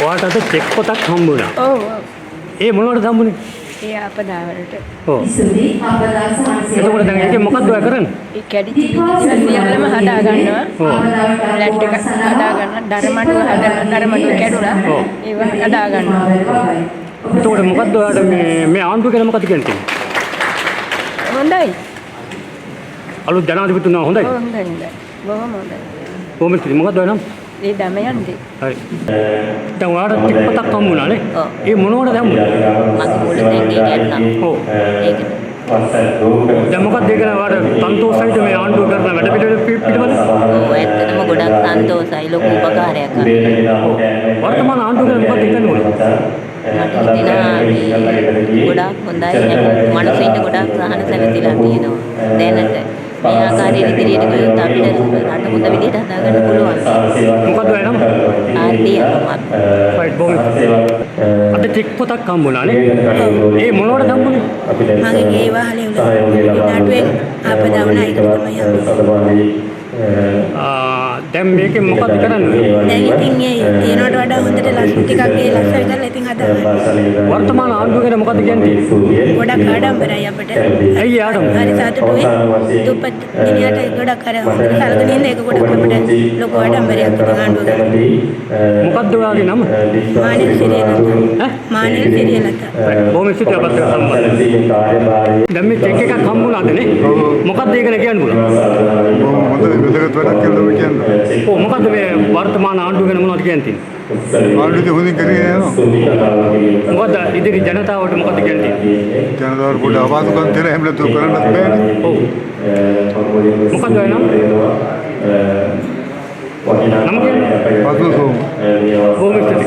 ඔයාට අද චෙක් පොතක් හම්බුණා. ඔව් ඒ මොනවටද හම්බුනේ? ඒ අපදාවලට ඔව්. එතකොට දැන් ඒකේ මොකක්ද ඔයා කරන්නේ? ඒ කැඩිච්ච සියල්ලම හදා ගන්නවා. ලැට් එක හදා ගන්න, ධර්මඩුව හදලා ධර්මඩුව කැඩුලා ඒව හදා ගන්නවා. එතකොට මොකද්ද ඔයාට මේ ආණ්ඩුව ගැන මොකද කියන්නේ? හොඳයි. අලුත් ජනාධිපතිතුමා හොඳයි. ඔව් හොඳයි හොඳයි. බොහොම හොඳයි. කොහොමද මොකද්ද ඔයා නම්? ඒ දමයන්දී. හරි. දැන් ඔයාට චෙක් පොතක් හම්බුණා නේ? ඔව්. ඒ මොනවටද හම්බුනේ? මගේ මුල දෙන්නේ ගන්න. ඔව්. ඒකට. දැන් මොකක්ද ඒක නෑ ඔයාට සන්තෝෂයිද මේ ආණ්ඩුව කරන වැඩ පිළිවෙල? ඔව් ඇත්තටම ගොඩක් සන්තෝෂයි ලොකු උපකාරයක් කරනවා. වර්තමාන ආණ්ඩුව ගැන මොකක්ද හිතන්නේ ඔයා? මට හිතෙනවා ගොඩක් හොඳයි මනුස්සයින්ට ගොඩක් සහන සැලසීලා තියෙනවා දැනට. මේ ආකාරයෙන් ඉදිරියට ගියොත් අපිට රට හොඳ විදිහට හදාගන්න පුළුවන්. මොකද්ද ඔයා නම්? ආර්ථික රයිට් බොම්. අද චෙක් පොතක් හම්බුණා නේ? ඒ මොනවටද හම්බුනේ? මගේ ගේ වාහනේ උඩ නාටුවෙන් අපදා වුණා ඒක තමයි අපි. දැන් මේකෙන් මොකද කරන්නේ? දැන් ඉතින් ඒ තියනවට වඩා හොඳට ලස්සන ටිකක් ඒ ලස්සන කරලා ඉතින් හදාගන්න. වර්තමාන ආණ්ඩුව ගැන මොකද කියන්නේ? ගොඩක් ආඩම්බරයි අපිට. ඇයි ආඩම්බර? හරි සතුටුයි. දුප්පත් මිනිහට ගොඩක් අර හොඳට සලකන ඉන්න ඒක ගොඩක් අපිට ලොකු ආඩම්බරයක් ඉතින් ආණ්ඩුව ගන්න. මොකද්ද ඔයාගේ නම? මානෙල් සිරියලත. මානෙල් සිරියලත. බොහොම ස්තුතියි අපත් සම්බන්ධ. දැන් මේ චෙක් එකක් හම්බුණාද නේ? මොකද්ද ඒක ගැන කියන්න පුළුවන්? වැදගත් වැඩක් කියලා කියන්නේ. ඔව් මොකද්ද මේ වර්තමාන ආණ්ඩුව ගැන මොනවද කියන්නේ? ආණ්ඩුවේ හොඳින් කරගෙන යනවා. මොකද ඉදිරි ජනතාවට මොකද කියන්නේ? ජනතාවට පොඩි අපහසුකම් තියෙන හැම වෙලේම කරන්නත් බෑනේ. ඔව්. මොකද්ද ඔය නම්? නම කියන්නේ? පසුසෝම. බොහොම ස්තුතියි.